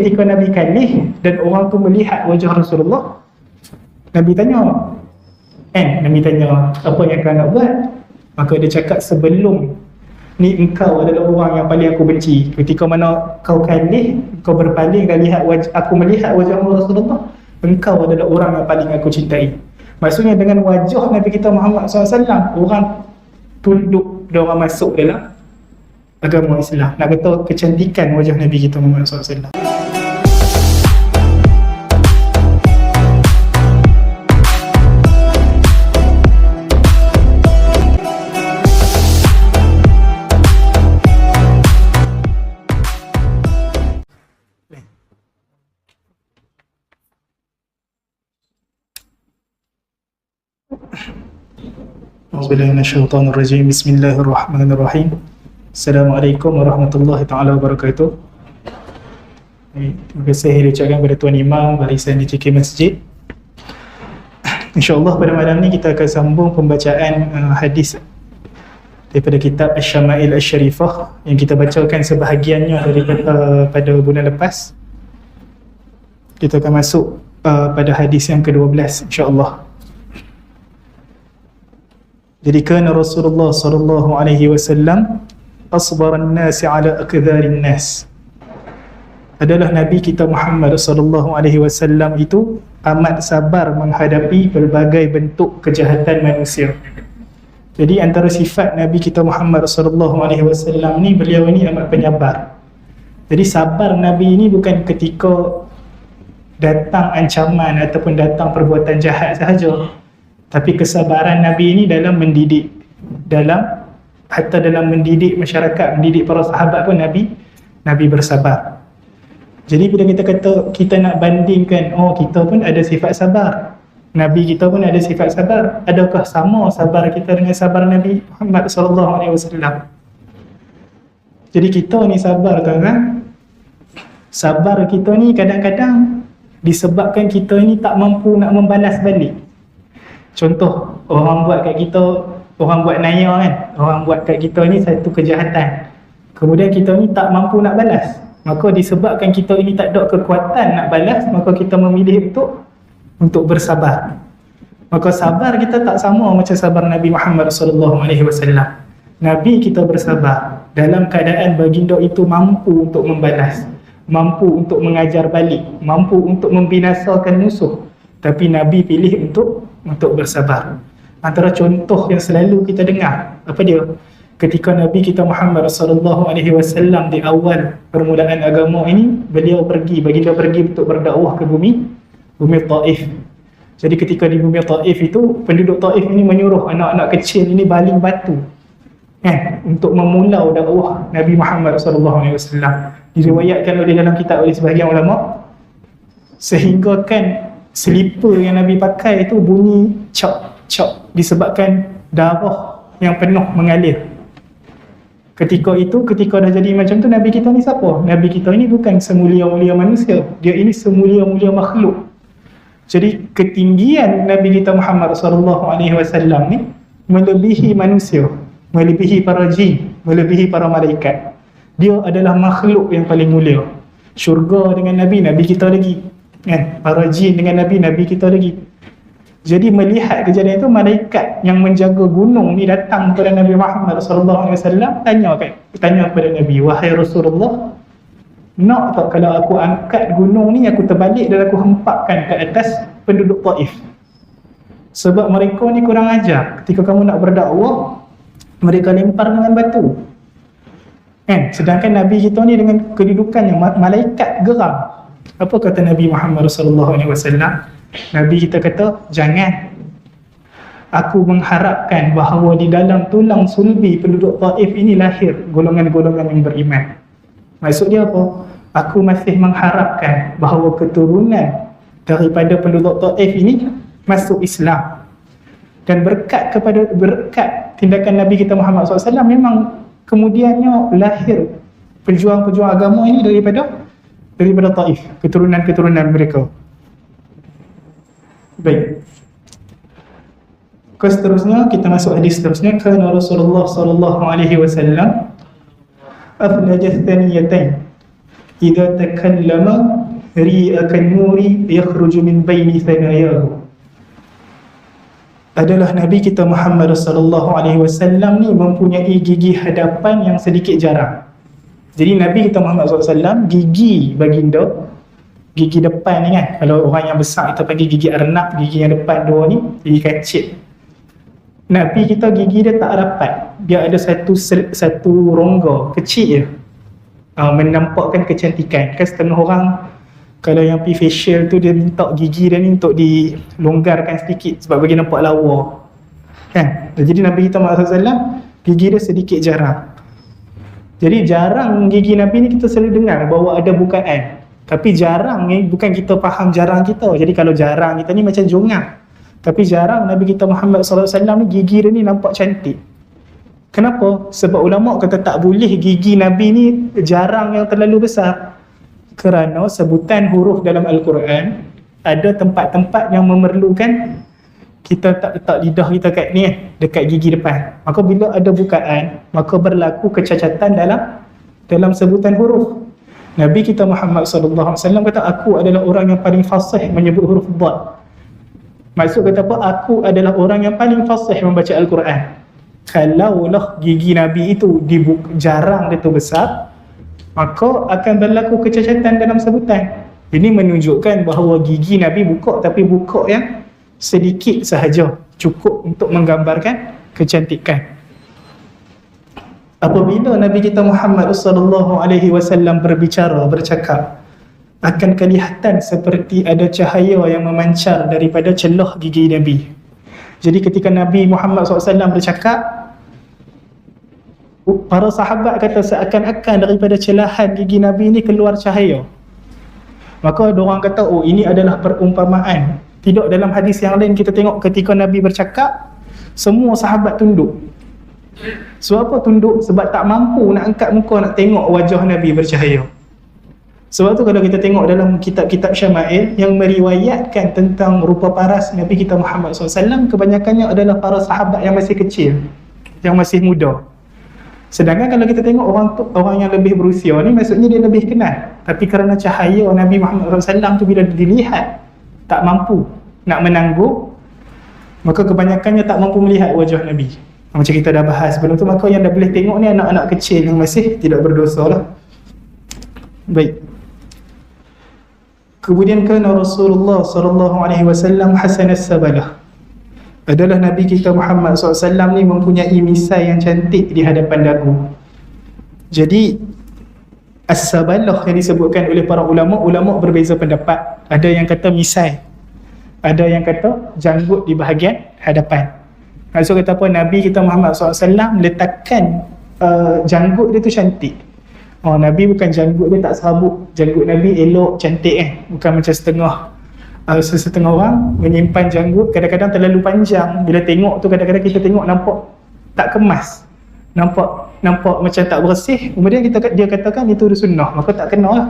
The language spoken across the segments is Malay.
Ketika Nabi kalih dan orang tu melihat wajah Rasulullah, Nabi tanya, Nabi tanya, apa yang kau nak buat? Maka dia cakap, sebelum ni engkau adalah orang yang paling aku benci. Ketika mana kau kalih, kau berpaling dan lihat aku melihat wajah Rasulullah, engkau adalah orang yang paling aku cintai. Maksudnya dengan wajah Nabi kita Muhammad SAW, orang tunduk dan orang masuk dalam agama Islam. Nak kata kecantikan wajah Nabi kita Muhammad SAW. A'udzubillahi minasyaitonir rajim. Bismillahirrahmanirrahim. Assalamualaikum warahmatullahi taala wabarakatuh. Terima kasih saya ucapkan kepada Tuan Imam barisan di CK Masjid. InsyaAllah pada malam ni kita akan sambung pembacaan hadis daripada kitab Asy-Syama'il Asy-Syarifah yang kita bacakan sebahagiannya daripada pada bulan lepas. Kita akan masuk pada hadis yang ke-12 insyaAllah. Jadi kana Rasulullah sallallahu alaihi wasallam asbaran nasi ala akdharin nas. Adalah Nabi kita Muhammad sallallahu alaihi wasallam itu amat sabar menghadapi berbagai bentuk kejahatan manusia. Jadi antara sifat Nabi kita Muhammad sallallahu alaihi wasallam ni, beliau ni amat penyabar. Jadi sabar Nabi ini bukan ketika datang ancaman ataupun datang perbuatan jahat sahaja, tapi kesabaran Nabi ini dalam mendidik, hatta dalam mendidik masyarakat, mendidik para sahabat pun Nabi bersabar. Jadi bila kita kata kita nak bandingkan, kita pun ada sifat sabar, Nabi kita pun ada sifat sabar, adakah sama sabar kita dengan sabar Nabi Muhammad SAW? Jadi kita ni sabar kan? Sabar kita ni kadang-kadang disebabkan kita ni tak mampu nak membalas balik. Contoh, orang buat kat kita, orang buat naya kan, orang buat kat kita ni satu kejahatan, kemudian kita ni tak mampu nak balas, maka disebabkan kita ini tak ada kekuatan nak balas, maka kita memilih untuk bersabar. Maka sabar kita tak sama macam sabar Nabi Muhammad SAW. Nabi kita bersabar dalam keadaan baginda itu mampu untuk membalas, mampu untuk mengajar balik, mampu untuk membinasakan musuh, tapi Nabi pilih untuk bersabar. Antara contoh yang selalu kita dengar, apa dia? Ketika Nabi kita Muhammad SAW di awal permulaan agama ini, baginda pergi untuk berdakwah ke bumi Taif. Jadi ketika di bumi Taif itu, penduduk Taif ini menyuruh anak-anak kecil ini baling batu untuk memulau dakwah Nabi Muhammad SAW. Diriwayatkan oleh dalam kitab oleh sebahagian ulama, sehingga kan selipar yang Nabi pakai itu bunyi cok disebabkan darah yang penuh mengalir. Ketika dah jadi macam tu, Nabi kita ni siapa? Nabi kita ni bukan semulia-mulia manusia, dia ini semulia-mulia makhluk. Jadi ketinggian Nabi kita Muhammad SAW ni melebihi manusia, melebihi para jin, melebihi para malaikat. Dia adalah makhluk yang paling mulia. Syurga dengan Nabi kita lagi, para jin dengan Nabi kita lagi. Jadi melihat kejadian itu, malaikat yang menjaga gunung ni datang kepada Nabi Muhammad SAW, tanya kepada Nabi, wahai Rasulullah, nak tak kalau aku angkat gunung ni, aku terbalik dan aku hempapkan ke atas penduduk Taif? Sebab mereka ni kurang ajar, ketika kamu nak berdakwah, mereka lempar dengan batu. Sedangkan Nabi kita ni dengan kedudukannya, malaikat geram. Apa kata Nabi Muhammad SAW? Nabi kita kata, jangan. Aku mengharapkan bahawa di dalam tulang sulbi penduduk Taif ini lahir golongan-golongan yang beriman. Maksud dia apa? Aku masih mengharapkan bahawa keturunan daripada penduduk Taif ini masuk Islam. Dan berkat tindakan Nabi kita Muhammad SAW, memang kemudiannya lahir pejuang-pejuang agama ini daripada Taif, keturunan-keturunan mereka. Baik. Seterusnya kita masuk hadis seterusnya. Kana Rasulullah sallallahu alaihi wasallam aflaja thaniyatain idza takallama ri'akan nuri yakhruju min baini thanayahu. Adalah Nabi kita Muhammad sallallahu alaihi wasallam ni mempunyai gigi hadapan yang sedikit jarang. Jadi Nabi kita Muhammad SAW, gigi baginda, gigi depan ni kan, kalau orang yang besar kita panggil gigi arnab, gigi yang depan dua ni gigi kecil. Nabi kita gigi dia tak rapat, dia ada satu rongga kecil je, menampakkan kecantikan. Kan setengah orang kalau yang pergi facial tu dia minta gigi dia ni untuk dilonggarkan sedikit sebab bagi nampak lawa kan. Jadi Nabi kita Muhammad SAW gigi dia sedikit jarang. Jadi jarang gigi Nabi ni kita selalu dengar bahawa ada bukaan. Tapi jarang ni bukan kita faham jarang kita. Jadi kalau jarang kita ni macam jongang. Tapi jarang Nabi kita Muhammad SAW ni gigi dia ni nampak cantik. Kenapa? Sebab ulama kata tak boleh gigi Nabi ni jarang yang terlalu besar. Kerana sebutan huruf dalam Al-Quran ada tempat-tempat yang memerlukan kita tak letak lidah kita kat ni dekat gigi depan. Maka bila ada bukaan, maka berlaku kecacatan dalam sebutan huruf. Nabi kita Muhammad sallallahu alaihi wasallam kata, aku adalah orang yang paling fasih menyebut huruf dad. Maksud kata apa? Aku adalah orang yang paling fasih membaca Al-Quran. Kalaulah gigi Nabi itu jarang dia tu besar, maka akan berlaku kecacatan dalam sebutan. Ini menunjukkan bahawa gigi Nabi buka, tapi buka yang sedikit sahaja, cukup untuk menggambarkan kecantikan. Apabila Nabi kita Muhammad sallallahu alaihi wasallam bercakap, akan kelihatan seperti ada cahaya yang memancar daripada celah gigi Nabi. Jadi ketika Nabi Muhammad SAW bercakap, para sahabat kata seakan-akan daripada celahan gigi Nabi ini keluar cahaya. Maka ada orang kata, oh ini adalah perumpamaan. Tidak, dalam hadis yang lain kita tengok ketika Nabi bercakap, semua sahabat tunduk. Sebab apa tunduk? Sebab tak mampu nak angkat muka nak tengok wajah Nabi bercahaya. Sebab tu kalau kita tengok dalam kitab-kitab Syama'il yang meriwayatkan tentang rupa paras Nabi kita Muhammad SAW, kebanyakannya adalah para sahabat yang masih kecil, yang masih muda. Sedangkan kalau kita tengok orang yang lebih berusia ni, maksudnya dia lebih kenal. Tapi kerana cahaya Nabi Muhammad SAW tu bila dilihat tak mampu nak menangguh, maka kebanyakannya tak mampu melihat wajah Nabi. Macam kita dah bahas sebelum tu, maka yang dah boleh tengok ni anak-anak kecil yang masih tidak berdosa lah. Baik. Kemudian kerana Rasulullah SAW hasan as-sabalah, adalah Nabi kita Muhammad SAW ni mempunyai misai yang cantik di hadapan dagu. Jadi as-sabalah yang disebutkan oleh para ulama berbeza pendapat. Ada yang kata misai, ada yang kata janggut di bahagian hadapan. Maksud kata apa? Nabi kita Muhammad SAW letakkan janggut dia tu cantik. Nabi bukan janggut dia tak serabut. Janggut Nabi elok, cantik bukan macam setengah orang menyimpan janggut kadang-kadang terlalu panjang. Bila tengok tu kadang-kadang kita tengok nampak tak kemas, nampak macam tak bersih. Kemudian dia katakan itu sunnah, maka tak kena lah.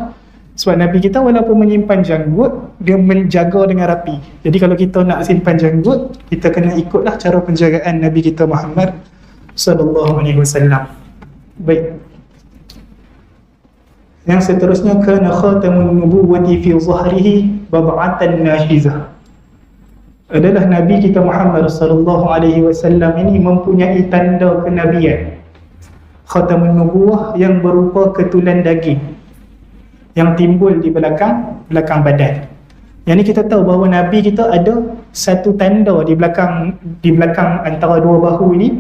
Sebab Nabi kita walaupun menyimpan janggut, dia menjaga dengan rapi. Jadi kalau kita nak simpan janggut, kita kena ikutlah cara penjagaan Nabi kita Muhammad sallallahu alaihi wasallam. Baik. Yang seterusnya, kana khatamun nubuwwati fi zahrihi bab'atan nashizah. Adalah Nabi kita Muhammad sallallahu alaihi wasallam ini mempunyai tanda kenabian. Khatamun nubuwah yang berupa ketulan daging yang timbul di belakang badan. Yang ni kita tahu bahawa Nabi kita ada satu tanda di belakang antara dua bahu ini,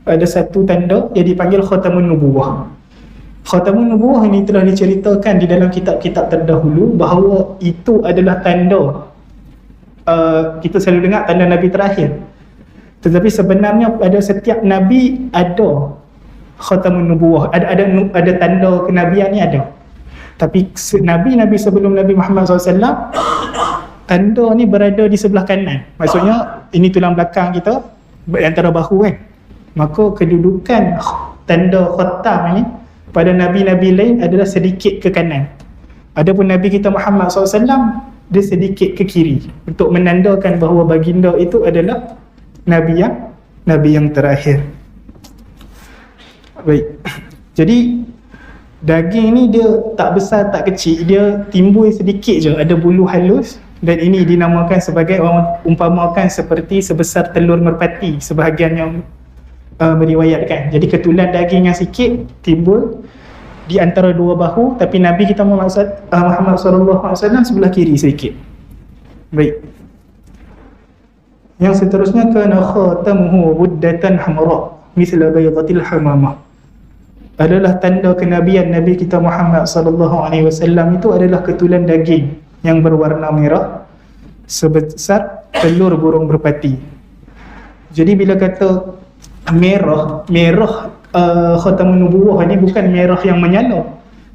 ada satu tanda yang dipanggil khatamun nubuwah. Khatamun nubuwah ini telah diceritakan di dalam kitab-kitab terdahulu bahawa itu adalah tanda, kita selalu dengar tanda Nabi terakhir. Tetapi sebenarnya pada setiap Nabi ada khatamun nubuwah, ada tanda kenabian ni ada. Tapi Nabi sebelum Nabi Muhammad SAW, tanda ni berada di sebelah kanan. Maksudnya ini tulang belakang kita antara bahu kan. Maka kedudukan tanda khatam ni pada Nabi-Nabi lain adalah sedikit ke kanan. Adapun Nabi kita Muhammad SAW, dia sedikit ke kiri untuk menandakan bahawa baginda itu adalah Nabi yang terakhir. Baik. Jadi Daging ni dia tak besar tak kecil, dia timbul sedikit je, ada bulu halus, dan ini dinamakan sebagai, orang umpamakan seperti sebesar telur merpati sebahagian yang meriwayatkan. Jadi ketulan daging yang sikit timbul di antara dua bahu, tapi Nabi kita Muhammad SAW sebelah kiri sedikit. Baik. Yang seterusnya, kana khatamuhu buddatan hamra misla baydatil hamamah. Adalah tanda kenabian Nabi kita Muhammad SAW itu adalah ketulan daging yang berwarna merah sebesar telur burung merpati. Jadi bila kata merah khatamun nubuwah ni bukan merah yang menyala.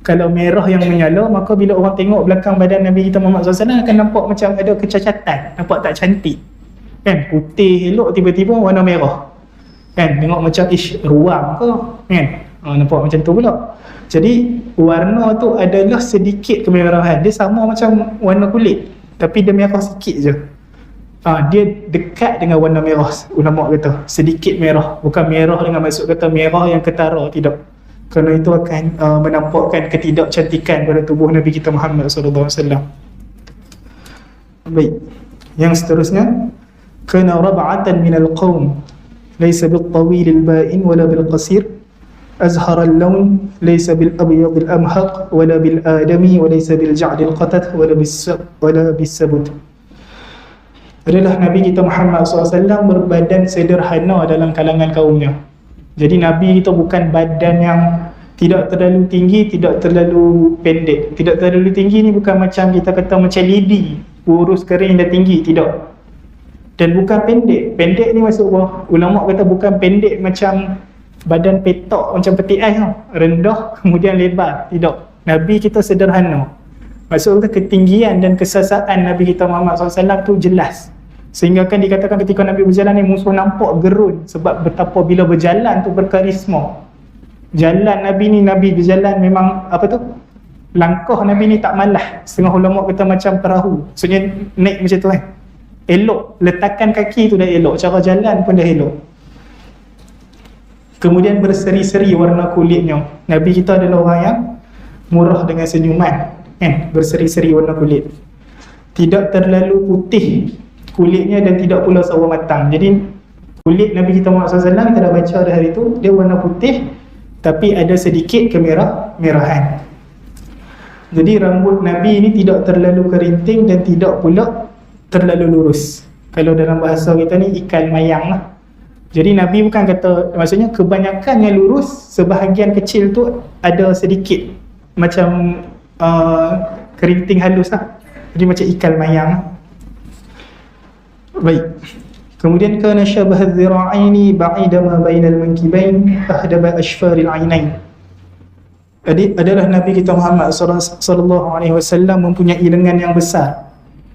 Kalau merah yang menyala, maka bila orang tengok belakang badan Nabi kita Muhammad SAW akan nampak macam ada kecacatan, nampak tak cantik kan, putih elok tiba-tiba warna merah kan, tengok macam ruam ke kan, nampak macam tu pula. Jadi warna tu adalah sedikit kemerahan, dia sama macam warna kulit tapi dia merah sikit je. Dia dekat dengan warna merah, ulama kata sedikit merah, bukan merah dengan maksud kata merah yang ketara, tidak, kerana itu akan menampakkan ketidakcantikan pada tubuh Nabi kita Muhammad SAW. Baik, yang seterusnya, kana rab'atan minal qawm laysa bil tawil al ba'in wala bil qasir azhar al lawn laysa bil abyad al amhaq wala bil adami wa laysa bil ja'd al qatat wala bis sabut. Adalah Nabi kita Muhammad SAW berbadan sederhana dalam kalangan kaumnya. Jadi Nabi kita bukan badan yang tidak terlalu tinggi, tidak terlalu pendek. Tidak terlalu tinggi ni bukan macam kita kata macam lidi, kurus kering dan tinggi, tidak. Dan bukan pendek. Pendek ni maksud apa? Ulama kata bukan pendek macam badan petak macam peti ais tau, rendah kemudian lebar, tidak. Nabi kita sederhana. Maksudnya ketinggian dan kesasaan Nabi kita Muhammad SAW tu jelas, sehingga kan dikatakan ketika Nabi berjalan ni musuh nampak gerun, sebab betapa bila berjalan tu berkarisma. Jalan Nabi ni, Nabi berjalan memang apa tu, langkah Nabi ni tak malah. Setengah ulama kata macam perahu, maksudnya naik macam tu kan, elok, letakan kaki tu dah elok, cara jalan pun dah elok. Kemudian berseri-seri warna kulitnya. Nabi kita adalah orang yang murah dengan senyuman kan, berseri-seri warna kulit, tidak terlalu putih kulitnya dan tidak pula sawo matang. Jadi kulit Nabi kita Muhammad SAW, kita dah baca dah hari tu, dia warna putih tapi ada sedikit kemerahan. Jadi rambut Nabi ini tidak terlalu kerinting dan tidak pula terlalu lurus. Kalau dalam bahasa kita ni ikan mayang lah. Jadi Nabi bukan kata, maksudnya kebanyakan yang lurus, sebahagian kecil tu ada sedikit macam kerinting halus lah. Jadi macam ikan mayang. Baik. Kemudian kana syabah adh-dhira'aini ba'ida ma bainal mankibain ahdaba ashfaril 'ainain. Adalah Nabi kita Muhammad SAW mempunyai lengan yang besar.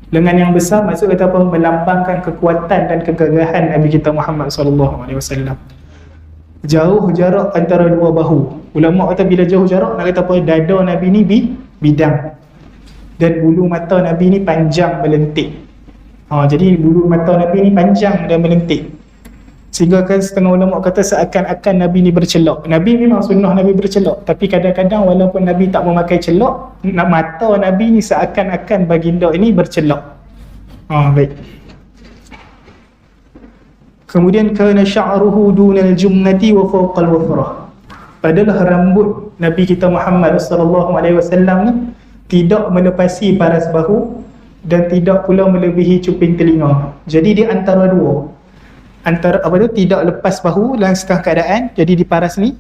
Lengan yang besar maksud kata apa? Melambangkan kekuatan dan kegagahan Nabi kita Muhammad SAW. Jauh jarak antara dua bahu. Ulama kata bila jauh jarak, nak kata apa? Dada Nabi ni bidang, dan bulu mata Nabi ni panjang melentik. Jadi bulu mata Nabi ni panjang dan melentik, sehingga kan setengah ulama kata seakan-akan Nabi ni bercelak. Nabi memang sunnah Nabi bercelak, tapi kadang-kadang walaupun Nabi tak memakai celak, mata Nabi ni seakan-akan baginda ini bercelak. Baik. Kemudian kana sya'ruhu dunal jumnati wa fawqal wafrah. Adalah rambut Nabi kita Muhammad SAW ni tidak melepasi paras bahu dan tidak pula melebihi cuping telinga. Jadi dia antara dua. Antara apa tu, tidak lepas bahu dalam setengah keadaan, jadi di paras ni,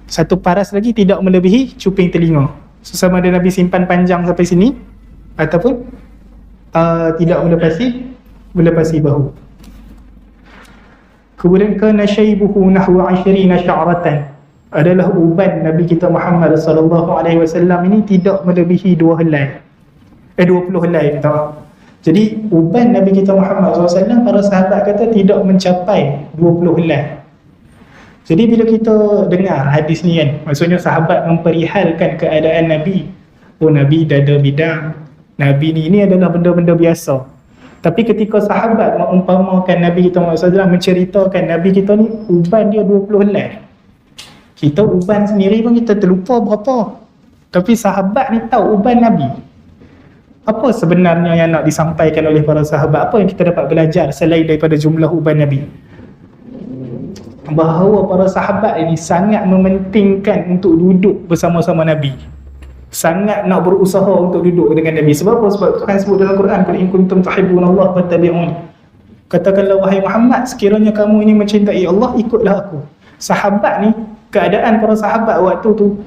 satu paras lagi tidak melebihi cuping telinga. Sama ada Nabi simpan panjang sampai sini ataupun tidak melepasi bahu. Kemudian kana syaibuhu nahwa 20 sya'ratan. Adalah uban Nabi kita Muhammad SAW ini tidak melebihi 20 helai kata. Jadi uban Nabi kita Muhammad SAW, para sahabat kata tidak mencapai 20 helai. Jadi bila kita dengar hadis ni kan, maksudnya sahabat memperihalkan keadaan Nabi. Nabi dada bidang, Nabi ni adalah benda-benda biasa. Tapi ketika sahabat mengumpamakan Nabi kita Muhammad SAW, menceritakan Nabi kita ni uban dia 20 helai, kita uban sendiri pun kita terlupa berapa. Tapi sahabat ni tahu uban Nabi. Apa sebenarnya yang nak disampaikan oleh para sahabat? Apa yang kita dapat belajar selain daripada jumlah uban Nabi? Bahawa para sahabat ini sangat mementingkan untuk duduk bersama-sama Nabi, sangat nak berusaha untuk duduk dengan Nabi. Sebab apa? Sebab Tuhan sebut dalam Quran, qul in kuntum tuhibbunallah fattabi'uni, katakanlah wahai Muhammad, sekiranya kamu ini mencintai Allah, ikutlah aku. Sahabat ni, keadaan para sahabat waktu tu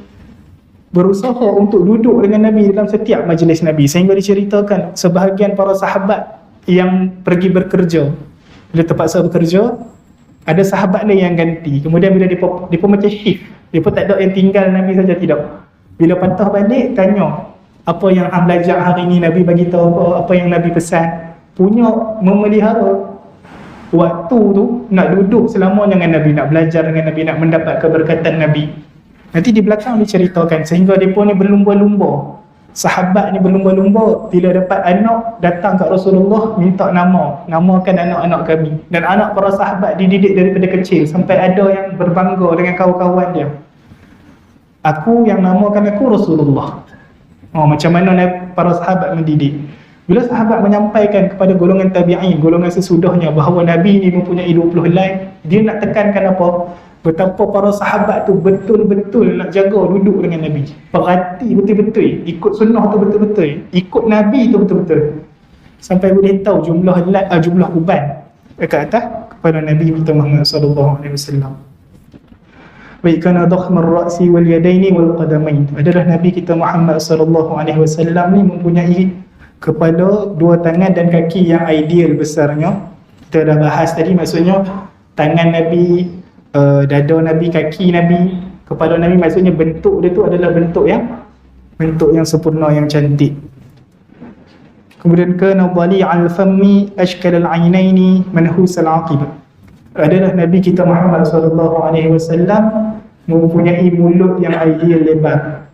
berusaha untuk duduk dengan Nabi dalam setiap majlis Nabi, sehingga diceritakan sebahagian para sahabat yang pergi bekerja, bila terpaksa bekerja, ada sahabat lain yang ganti. Kemudian bila dia pun macam shift, dia pun tak ada yang tinggal Nabi saja, tidak. Bila patah balik, tanya apa yang hang belajar hari ni, Nabi bagi tahu apa yang Nabi pesan. Punya memelihara waktu tu nak duduk selama dengan Nabi, nak belajar dengan Nabi, nak mendapat keberkatan Nabi. Nanti di belakang diceritakan sehingga mereka ni berlumba-lumba. Sahabat ni berlumba-lumba, bila dapat anak, datang kat Rasulullah minta namakan anak-anak kami. Dan anak para sahabat dididik daripada kecil sampai ada yang berbangga dengan kawan-kawan dia. Aku yang namakan aku Rasulullah. Macam mana para sahabat mendidik. Bila sahabat menyampaikan kepada golongan tabi'in, golongan sesudahnya, bahawa Nabi ni mempunyai 20 helai, dia nak tekankan apa? Betapa para sahabat tu betul-betul nak jaga duduk dengan Nabi, perhati betul-betul, ikut sunnah tu betul-betul, ikut Nabi tu betul-betul, sampai boleh tahu jumlah uban dekat atas kepada Nabi Muhammad sallallahu alaihi wasallam. Baik, kana dakhmar ra'si wal yadaini wal qadamain, adalah Nabi kita Muhammad sallallahu alaihi wasallam ni mempunyai kepala, dua tangan dan kaki yang ideal besarnya. Kita dah bahas tadi, maksudnya tangan Nabi, dada Nabi, kaki Nabi, kepala Nabi, maksudnya bentuk dia tu adalah bentuk yang sempurna, yang cantik. Kemudian kana dhali'al fammi ashkal al-'ainaini manhus al-'aqib, adalah Nabi kita Muhammad sallallahu alaihi wasallam mempunyai mulut yang ideal, lebar.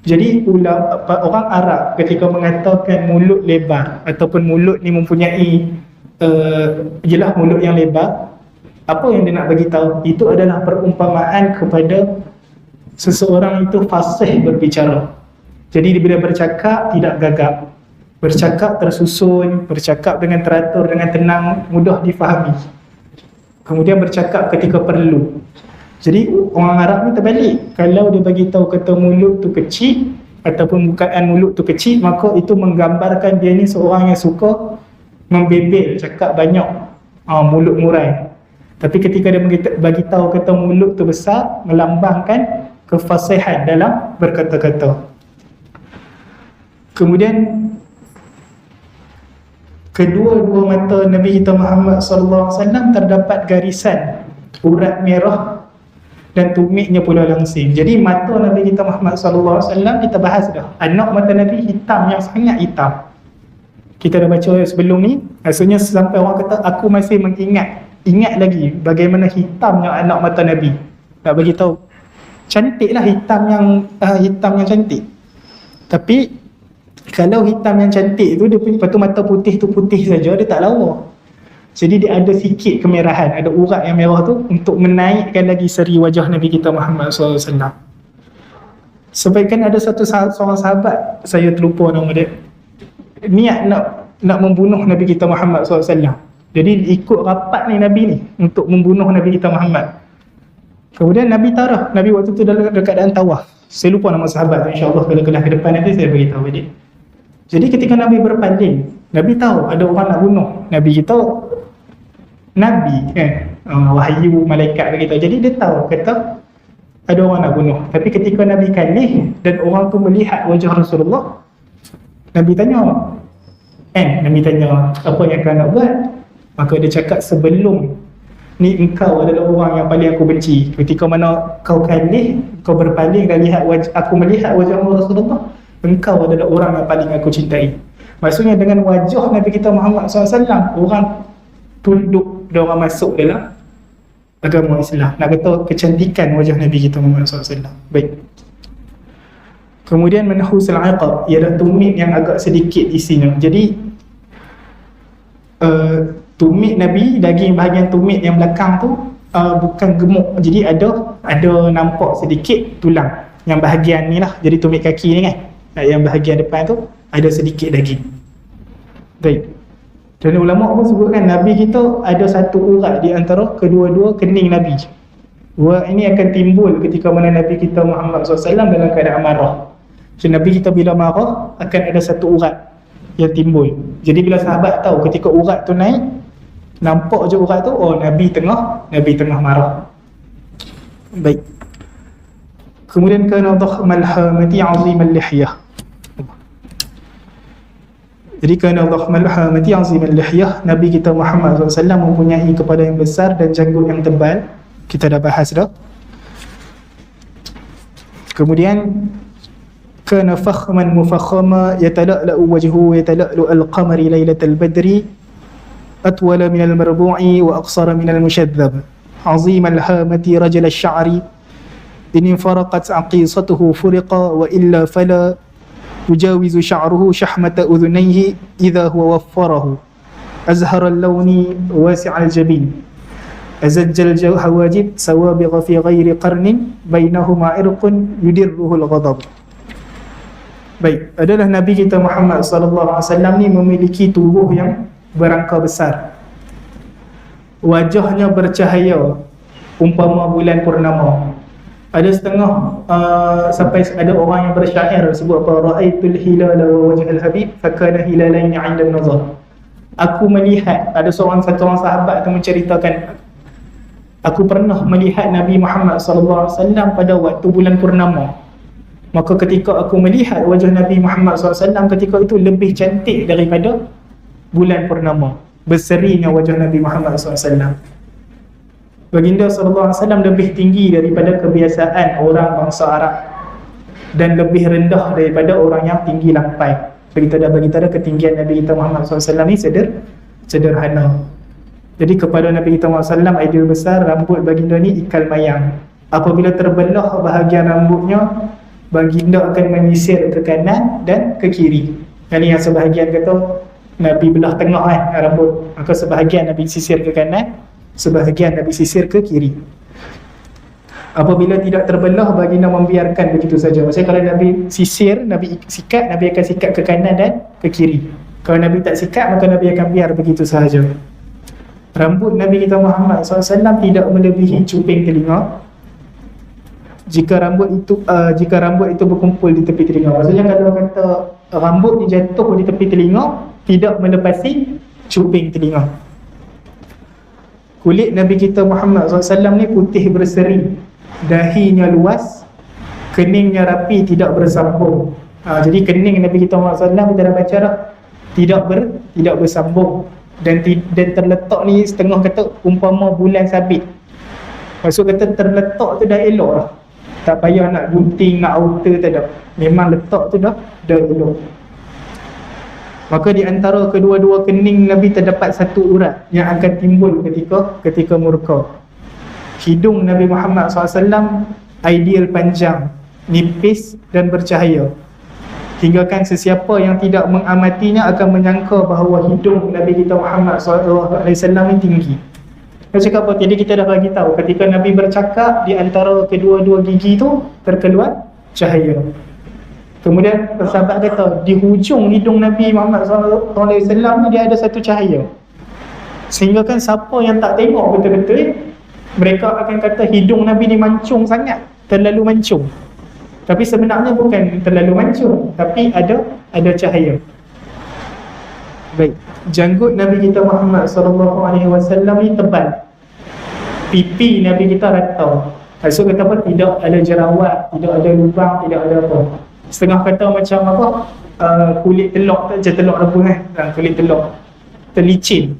Jadi orang Arab ketika mengatakan mulut lebar ataupun mulut ni mempunyai jelas mulut yang lebar, apa yang dia nak bagi tahu? Itu adalah perumpamaan kepada seseorang itu fasih berbicara. Jadi bila bercakap tidak gagap, bercakap tersusun, bercakap dengan teratur, dengan tenang, mudah difahami. Kemudian bercakap ketika perlu. Jadi orang Arab ni terbalik. Kalau dia bagi tahu kata mulut tu kecil ataupun bukaan mulut tu kecil, maka itu menggambarkan dia ni seorang yang suka membebel, cakap banyak, mulut murai. Tapi ketika dia bagi tahu kata mulut tu besar, melambangkan kefasihan dalam berkata-kata. Kemudian kedua-dua mata Nabi kita Muhammad sallallahu alaihi wasallam terdapat garisan urat merah dan tumiknya pula langsing. Jadi mata Nabi kita Muhammad sallallahu alaihi wasallam kita bahas dah. Anak mata Nabi hitam, yang sangat hitam. Kita dah baca sebelum ni, maksudnya sampai orang kata aku masih ingat lagi bagaimana hitamnya anak mata Nabi. Nak bagi tahu cantiklah, hitam yang cantik. Tapi kalau hitam yang cantik tu, dia punya lepas tu mata putih tu putih saja, dia tak lawa. Jadi dia ada sikit kemerahan, ada urat yang merah tu untuk menaikkan lagi seri wajah Nabi kita Muhammad SAW. Sebab kan ada seorang sahabat, saya terlupa nama dia, niat nak membunuh Nabi kita Muhammad SAW. Jadi ikut rapat ni Nabi ni untuk membunuh Nabi kita Muhammad. Kemudian Nabi tarah, Nabi waktu tu dalam keadaan tawaf. Saya lupa nama sahabat tu, insyaAllah kalau kelas ke depan nanti saya beritahu dia. Jadi ketika Nabi berpaling, Nabi tahu ada orang nak bunuh Nabi kita, Nabi kan, wahyu malaikat begitu. Jadi dia tahu kata ada orang nak bunuh. Tapi ketika Nabi kalih dan orang tu melihat wajah Rasulullah, Nabi tanya, Nabi tanya apa yang kau nak buat? Maka dia cakap, sebelum ni engkau adalah orang yang paling aku benci. Ketika mana kau kalih, kau berpaling dan aku melihat wajah Rasulullah, engkau adalah orang yang paling aku cintai. Maksudnya dengan wajah Nabi kita Muhammad SAW, orang tunduk dan orang masuk dalam agama Islam. Nak kata kecantikan wajah Nabi kita Muhammad SAW. Baik. Kemudian manhusul aqab, ialah tumit yang agak sedikit isinya. Jadi tumit Nabi, daging bahagian tumit yang belakang tu bukan gemuk. Jadi ada nampak sedikit tulang. Yang bahagian ni lah, jadi tumit kaki ni kan, yang bahagian depan tu ada sedikit daging. Baik. Dan ulama pun sebutkan Nabi kita ada satu urat di antara kedua-dua kening Nabi. Urat ini akan timbul ketika mana Nabi kita Muhammad SAW dalam keadaan marah. So Nabi kita bila marah akan ada satu urat yang timbul. Jadi bila sahabat tahu ketika urat tu naik, nampak je urat tu, oh Nabi tengah marah. Baik. Kemudian kana dhakhmal hamati 'azimal lihyah. Jadi kana dhakhmal hamati 'azimal lihyah, Nabi kita Muhammad SAW mempunyai kepala yang besar dan janggut yang tebal. Kita dah bahas dah. Kemudian kana fakhman mufakhama yatala'lu wajhuhu yatala'lu al-qamari lailatal badri atwala min al-marbu'i wa aqsara min al-mushadhdhab 'azimal hamati rajul asy-sya'ri in faraqat 'aqisatuhu furiqa wa illa fala yujawizu sya'ruhu syahmata udhunayhi idha huwa waffarahu azhara al-lawni wasi'al jabin azajjal hawajib sawabigha fi ghairi qarnin bainahuma irqun yudirruhu al-ghadab. Baik, adalah Nabi kita Muhammad SAW ni memiliki tubuh yang berangka besar, wajahnya bercahaya umpama bulan purnama. Ada setengah sampai ada orang yang bersyair sebut apa, ra'aitul hilala wa wajhal habib fakana hilalaini 'inda an-nazar. Aku melihat, ada satu orang sahabat tu menceritakan, aku pernah melihat Nabi Muhammad SAW pada waktu bulan purnama. Maka ketika aku melihat wajah Nabi Muhammad SAW ketika itu lebih cantik daripada bulan purnama. Berserinya wajah Nabi Muhammad SAW. Baginda SAW lebih tinggi daripada kebiasaan orang bangsa Arab dan lebih rendah daripada orang yang tinggi lampai. Kita dah bagi tahu ketinggian Nabi kita Muhammad SAW ni sederhana. Jadi kepada Nabi kita Muhammad SAW ideal besar, rambut baginda ni ikal mayang. Apabila terbelah bahagian rambutnya, baginda akan menyisir ke kanan dan ke kiri. Yang sebahagian kata Nabi belah tengah rambut, maka sebahagian Nabi sisir ke kanan, sebahagian Nabi sisir ke kiri. Apabila tidak terbelah, baginda membiarkan begitu saja. Maksudnya kalau Nabi sisir, Nabi sikat, Nabi akan sikat ke kanan dan ke kiri. Kalau Nabi tak sikat, maka Nabi akan biar begitu sahaja. Rambut Nabi kita Muhammad SAW tidak melebihi cuping telinga. Jika rambut itu berkumpul di tepi telinga, maksudnya kalau kata rambut ni jatuh di tepi telinga, tidak melepasi cuping telinga. Kulit Nabi kita Muhammad SAW ni putih berseri, dahinya luas, keningnya rapi, tidak bersambung. Jadi kening Nabi kita Muhammad SAW kita dah baca dah, tidak bersambung dan terletak ni setengah kata umpama bulan sabit. Maksud kata terletak tu dah elok lah, tak payah nak gunting, nak outer, tak ada. Memang letak tu dah elok. Maka di antara kedua-dua kening Nabi terdapat satu urat yang akan timbul ketika murka. Hidung Nabi Muhammad SAW ideal panjang, nipis dan bercahaya, hinggakan sesiapa yang tidak mengamatinya akan menyangka bahawa hidung Nabi kita Muhammad SAW ni tinggi. Dia cakap apa? Jadi kita dah bagi tahu ketika Nabi bercakap, di antara kedua-dua gigi tu terkeluar cahaya. Kemudian sahabat kata di hujung hidung Nabi Muhammad SAW ni dia ada satu cahaya, sehingga kan siapa yang tak tengok betul-betul, mereka akan kata hidung Nabi ni mancung sangat, terlalu mancung. Tapi sebenarnya bukan terlalu mancung, tapi ada cahaya. Baik, janggut Nabi kita Muhammad SAW ni tebal, pipi Nabi kita rata. Maksud kata apa? Tidak ada jerawat, tidak ada lubang, tidak ada apa. Setengah kata macam apa, kulit telur tu, macam telur rebus kulit telur terlicin.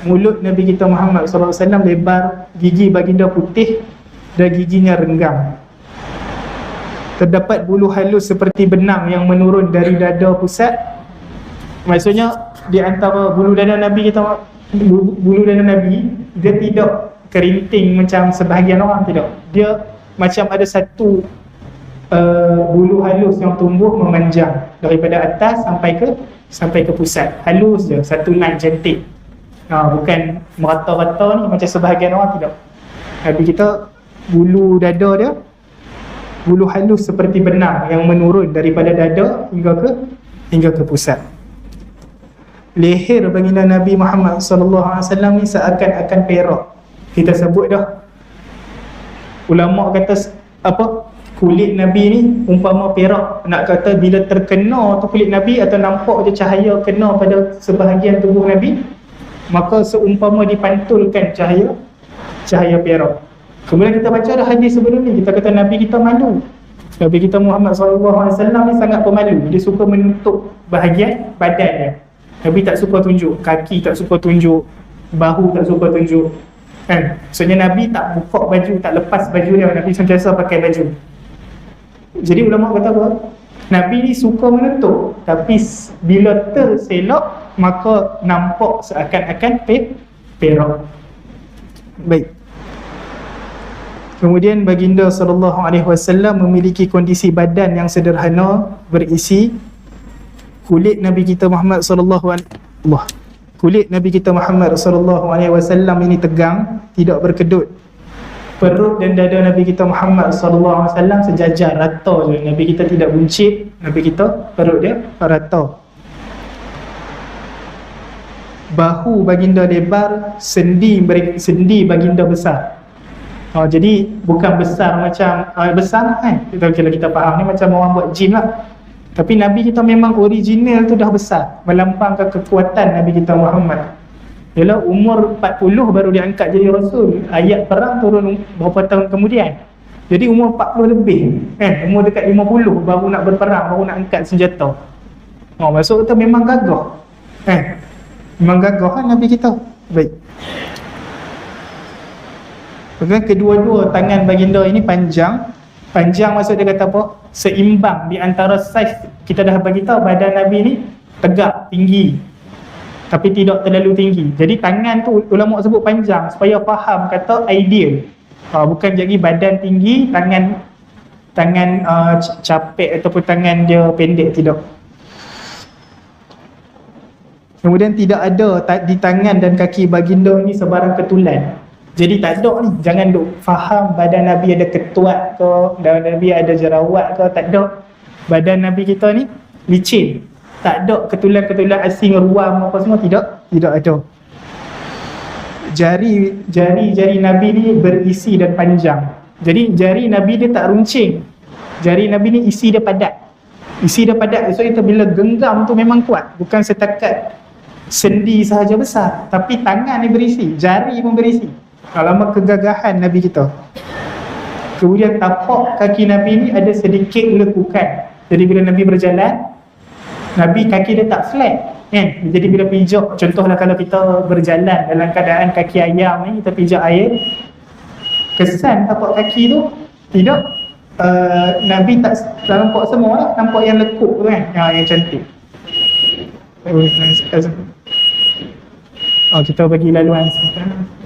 Mulut Nabi kita Muhammad SAW lebar, gigi baginda putih dan giginya renggang. Terdapat bulu halus seperti benang yang menurun dari dada pusat. Maksudnya di antara bulu dada Nabi kita, bulu dada Nabi, dia tidak kerinting macam sebahagian orang, tidak. Dia macam ada satu bulu halus yang tumbuh memanjang daripada atas sampai ke pusat. Halus je, satu line cantik. Bukan merata-rata ni macam sebahagian orang, tidak. Nabi kita bulu dada dia bulu halus seperti benang yang menurun daripada dada hingga ke pusat. Leher baginda Nabi Muhammad sallallahu alaihi wasallam ni seakan-akan perak. Kita sebut dah, ulama kata apa, kulit Nabi ni umpama perak. Nak kata bila terkena tu kulit Nabi atau nampak je cahaya kena pada sebahagian tubuh Nabi, maka seumpama dipantulkan cahaya perak. Kemudian kita baca dah hadis sebelum ni, kita kata Nabi kita malu. Nabi kita Muhammad sallallahu alaihi wasallam ni sangat pemalu. Dia suka menutup bahagian badan dia. Nabi tak suka tunjuk, kaki tak suka tunjuk, bahu tak suka tunjuk, kan? Maksudnya Nabi tak buka baju, tak lepas baju dia. Nabi sentiasa pakai baju. Jadi ulama kata apa? Nabi ni suka menutup, tapi bila terselok maka nampak seakan-akan perak. Baik. Kemudian baginda sallallahu alaihi wasallam memiliki kondisi badan yang sederhana, berisi kulit Nabi kita Muhammad sallallahu alaihi wasallam ini tegang, tidak berkedut. Perut dan dada Nabi kita Muhammad sallallahu alaihi wasallam sejajar, rata je. Nabi kita tidak buncit, Nabi kita perut dia rata. Bahu baginda lebar, sendi baginda besar. Jadi bukan besar macam besar kan, kalau kita faham ni macam orang buat gym lah. Tapi Nabi kita memang original tu dah besar, melampangkan kekuatan Nabi kita Muhammad. Ialah umur 40 baru diangkat jadi Rasul. Ayat perang turun berapa tahun kemudian. Jadi umur 40 lebih kan, umur dekat 50 baru nak berperang, baru nak angkat senjata. Maksud kita memang gagah kan, memang gagah kan Nabi kita. Baik. Kemudian kedua-dua tangan baginda ini panjang. Panjang maksud dia kata apa? Seimbang di antara saiz. Kita dah bagi tahu badan Nabi ni tegak, tinggi, tapi tidak terlalu tinggi. Jadi tangan tu ulama sebut panjang supaya faham kata ideal. Bukan jadi badan tinggi, tangan capek ataupun tangan dia pendek, tidak. Kemudian tidak ada di tangan dan kaki baginda ni sebarang ketulan. Jadi tak ada ni, jangan duk faham badan Nabi ada ketuat ke, badan Nabi ada jerawat ke, tak ada. Badan Nabi kita ni licin, tak ada ketulan-ketulan asing, ruam apa semua, tidak ada. Jari Nabi ni berisi dan panjang. Jadi jari Nabi dia tak runcing. Jari Nabi ni isi dia padat. So itu bila genggam tu memang kuat, bukan setakat sendi sahaja besar, tapi tangan ni berisi, jari pun berisi. Alamat kegagahan Nabi kita. Kemudian tapak kaki Nabi ni ada sedikit lekukan. Jadi bila Nabi berjalan, Nabi kaki dia tak flat kan? Jadi bila pijak, contohlah kalau kita berjalan dalam keadaan kaki ayam ni, kita pijak air, kesan tapak kaki tu tidak Nabi tak nampak semua lah, nampak yang lekuk tu kan, yang cantik. Kita bagi laluan sekarang.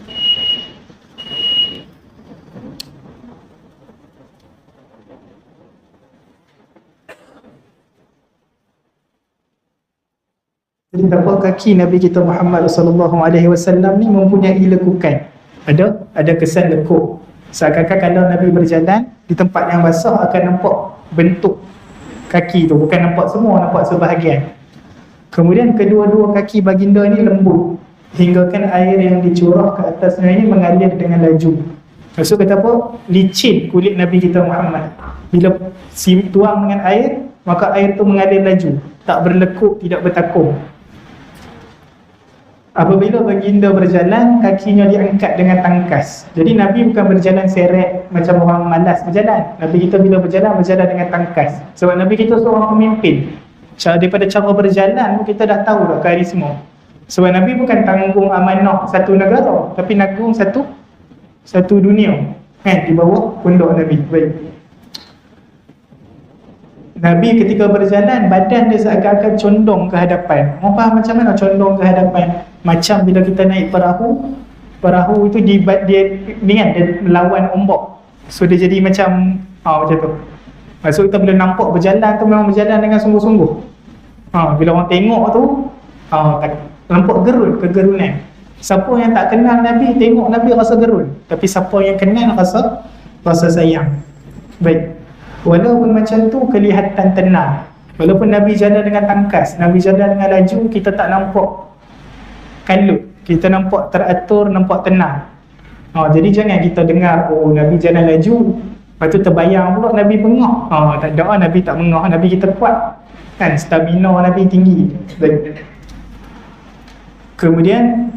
Jadi tapak kaki Nabi kita Muhammad sallallahu alaihi wasallam ni mempunyai lekukan. Ada kesan lekuk. Seakan-akan kalau Nabi berjalan di tempat yang basah akan nampak bentuk kaki tu, bukan nampak semua, nampak sebahagian. Kemudian kedua-dua kaki baginda ni lembut, hinggakan air yang dicurah ke atasnya ini mengalir dengan laju. Maksud kata apa? Licin kulit Nabi kita Muhammad. Bila tuang dengan air, maka air tu mengalir laju, tak berlekuk, tidak bertakung. Apabila baginda berjalan, kakinya diangkat dengan tangkas. Jadi Nabi bukan berjalan seret macam orang malas berjalan. Nabi kita bila berjalan dengan tangkas. Sebab Nabi kita seorang pemimpin. Daripada cara berjalan kita dah tahu dah karisma. Sebab Nabi bukan tanggung amanah satu negara, tapi tanggung satu dunia di bawah pundak Nabi. Baik. Nabi ketika berjalan, badan dia seakan-akan condong ke hadapan. Mau faham macam mana condong ke hadapan? Macam bila kita naik perahu itu dia melawan ombak. So dia jadi macam tu. Maksud kita bila nampak berjalan tu memang berjalan dengan sungguh-sungguh. Bila orang tengok tu tak nampak kegerunan. Siapa yang tak kenal Nabi, tengok Nabi rasa gerun. Tapi siapa yang kenal rasa sayang. Baik. Walaupun macam tu kelihatan tenang. Walaupun Nabi jalan dengan tangkas, Nabi jalan dengan laju, kita tak nampak kalut, kita nampak teratur, nampak tenang. Jadi jangan kita dengar, oh Nabi jalan laju, lepas tu terbayang pula Nabi bengah. Tak ada, Nabi tak bengah, Nabi kita kuat kan, stamina Nabi tinggi. Kemudian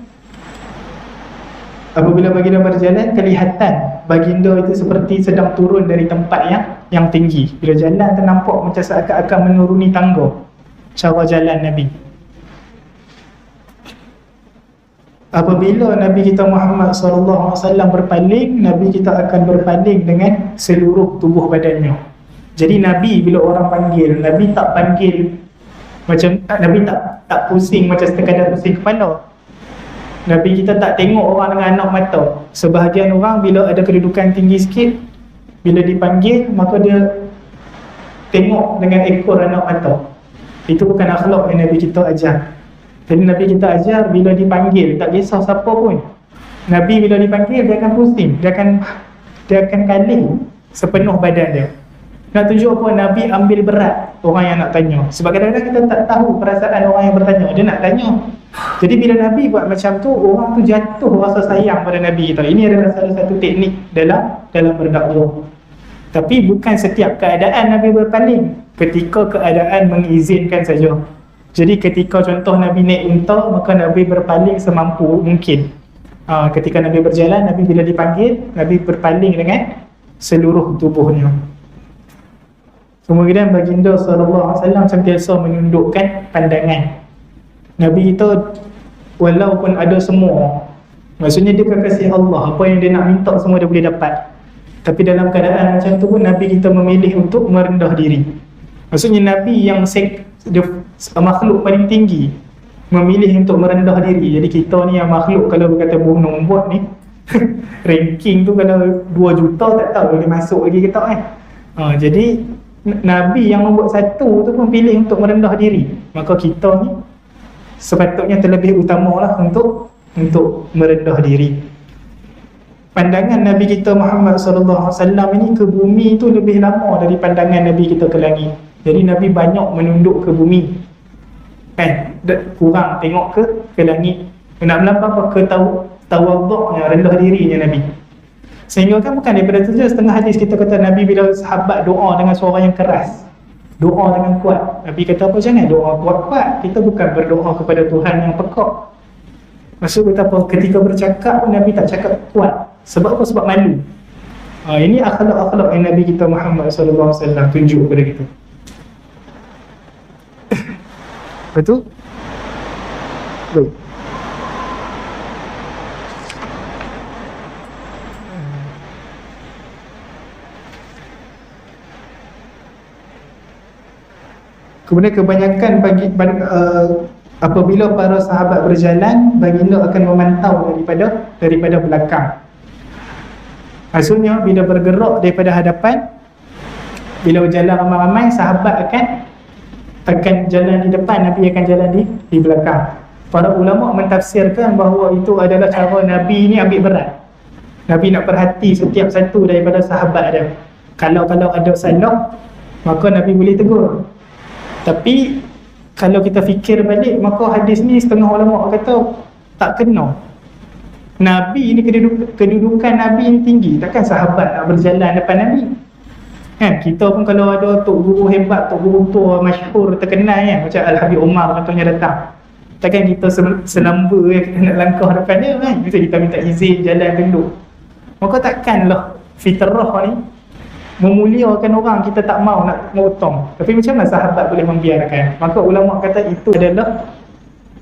apabila baginda berjalan, kelihatan baginda itu seperti sedang turun dari tempat yang tinggi. Bila jalan ternampak macam seakan-akan menuruni tangga cara jalan Nabi. Apabila Nabi kita Muhammad SAW berpaling, Nabi kita akan berpaling dengan seluruh tubuh badannya. Jadi Nabi bila orang panggil, Nabi tak panggil macam, Nabi tak pusing macam sekadar pusing kepala. Nabi kita tak tengok orang dengan anak mata. Sebahagian orang bila ada kedudukan tinggi sikit, bila dipanggil, maka dia tengok dengan ekor anak mata. Itu bukan akhlak yang Nabi kita ajar. Jadi Nabi kita ajar bila dipanggil, tak kisah siapa pun, Nabi bila dipanggil, dia akan pusing, dia akan kalih sepenuh badan dia. Nak tunjuk apa? Nabi ambil berat orang yang nak tanya. Sebab kadang-kadang kita tak tahu perasaan orang yang bertanya, dia nak tanya. Jadi bila Nabi buat macam tu, orang tu jatuh rasa sayang pada Nabi kita. Ini adalah salah satu teknik dalam berdakwah. Tapi bukan setiap keadaan Nabi berpaling, ketika keadaan mengizinkan saja. Jadi ketika contoh Nabi naik unta, maka Nabi berpaling semampu mungkin. Ketika Nabi berjalan, Nabi bila dipanggil, Nabi berpaling dengan seluruh tubuhnya. Kemudian baginda SAW sentiasa menundukkan pandangan. Nabi itu walaupun ada semua, maksudnya dia kekasih Allah, apa yang dia nak minta semua dia boleh dapat. Tapi dalam keadaan macam tu pun Nabi kita memilih untuk merendah diri. Maksudnya Nabi yang makhluk paling tinggi memilih untuk merendah diri. Jadi kita ni yang makhluk, kalau berkata buah nombor ni ranking tu kalau 2 juta tak tahu boleh masuk lagi kita kan. Jadi Nabi yang nombor 1 tu pun pilih untuk merendah diri. Maka kita ni sepatutnya terlebih utamalah untuk merendah diri. Pandangan Nabi kita Muhammad SAW ini ke bumi tu lebih lama dari pandangan Nabi kita ke langit. Jadi Nabi banyak menunduk ke bumi kan, kurang tengok ke langit. Nak melambang apa? Ke tawaduknya, rendah dirinya Nabi. Sehingga kan bukan daripada tu je, setengah hadis kita kata Nabi bila sahabat doa dengan suara yang keras, doa dengan kuat, Nabi kata apa? Jangan doa kuat-kuat. Kita bukan berdoa kepada Tuhan yang pekak. Maksud kata apa? Ketika bercakap Nabi tak cakap kuat. Sebab apa? Sebab malu. Ini akhlak-akhlak yang Nabi kita Muhammad SAW tunjuk kepada kita. Betul? Baik. Kemudian kebanyakan apabila para sahabat berjalan, baginda akan memantau daripada belakang. Maksudnya bila bergerak daripada hadapan, bila berjalan ramai-ramai, sahabat akan jalan di depan, Nabi akan jalan di belakang. Para ulama mentafsirkan bahawa itu adalah cara Nabi ni ambil berat. Nabi nak perhati setiap satu daripada sahabat dia. Kalau ada salah, maka Nabi boleh tegur. Tapi kalau kita fikir balik, maka hadis ni setengah ulama kata tak kena. Nabi ni kedudukan Nabi yang tinggi, takkan sahabat nak berjalan depan Nabi kan? Kita pun kalau ada tok guru hebat, tok guru tua masyhur terkenal kan, macam Al-Habib Umar contohnya datang, takkan kita selamba kita nak langkah depan dia kan? Mesti kita minta izin jalan dulu. Maka takkanlah fitrah ni memuliakan orang kita tak mau nak motong. Tapi macam mana sahabat boleh membiarkan? Maka ulama kata itu adalah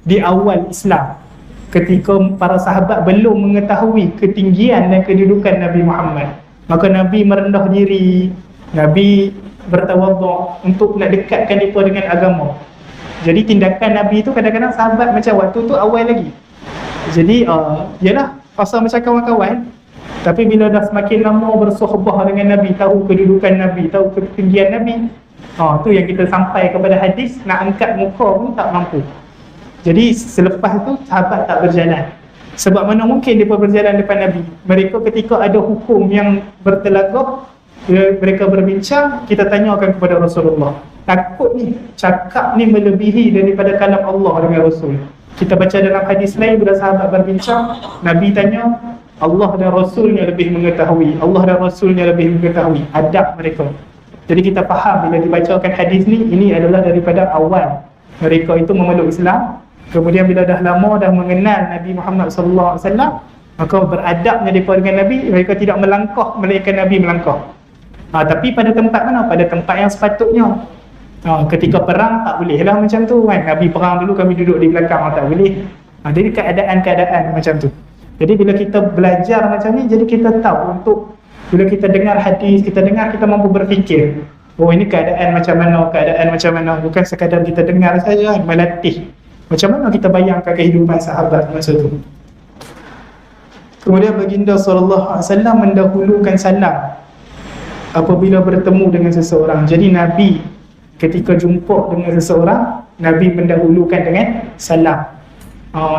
di awal Islam, ketika para sahabat belum mengetahui ketinggian dan kedudukan Nabi Muhammad. Maka Nabi merendah diri, Nabi bertawaduk untuk nak dekatkan mereka dengan agama. Jadi tindakan Nabi itu kadang-kadang sahabat macam waktu tu awal lagi. Jadi yalah, pasal macam kawan-kawan. Tapi bila dah semakin lama bersohbah dengan Nabi, tahu kedudukan Nabi, tahu ketinggian Nabi, tu yang kita sampai kepada hadis, nak angkat muka pun tak mampu. Jadi selepas tu sahabat tak berjalan. Sebab mana mungkin mereka berjalan depan Nabi? Mereka ketika ada hukum yang bertelagah, Bila mereka berbincang, kita tanyakan kepada Rasulullah. Takut ni, cakap ni melebihi daripada kalam Allah dengan Rasul. Kita baca dalam hadis lain, bila sahabat berbincang, Nabi tanya, Allah dan Rasulnya lebih mengetahui, Allah dan Rasulnya lebih mengetahui adab mereka. Jadi kita faham bila dibacakan hadis ni, ini adalah daripada awal mereka itu memeluk Islam. Kemudian bila dah lama dah mengenal Nabi Muhammad sallallahu alaihi wasallam, maka beradabnya mereka dengan Nabi, mereka tidak melangkah melainkan Nabi melangkah. Tapi pada tempat mana? Pada tempat yang sepatutnya. Ketika perang tak boleh lah macam tu kan. Nabi perang dulu, kami duduk di belakang, tak boleh. Jadi keadaan-keadaan macam tu. Jadi bila kita belajar macam ni, jadi kita tahu untuk bila kita dengar hadis, kita mampu berfikir. Oh, ini keadaan macam mana, bukan sekadar kita dengar saja, melatih. Macam mana kita bayangkan kehidupan sahabat masa tu. Kemudian baginda sallallahu alaihi wasallam mendahulukan salam apabila bertemu dengan seseorang. Jadi Nabi ketika jumpa dengan seseorang, Nabi mendahulukan dengan salam.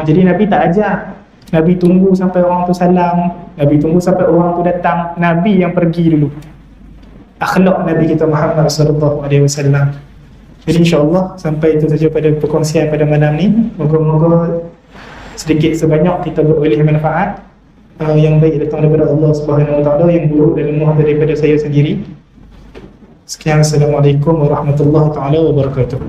Jadi Nabi tak ajar, Nabi tunggu sampai orang tu salam, Nabi tunggu sampai orang tu datang, Nabi yang pergi dulu. Akhlak Nabi kita Muhammad sallallahu alaihi wasallam. Jadi insya-Allah sampai itu saja pada perkongsian pada malam ni. Moga-moga sedikit sebanyak kita beroleh manfaat yang baik datang daripada Allah Subhanahu wa taala, yang buruk dan lemah daripada saya sendiri. Sekian, assalamualaikum warahmatullahi taala wabarakatuh.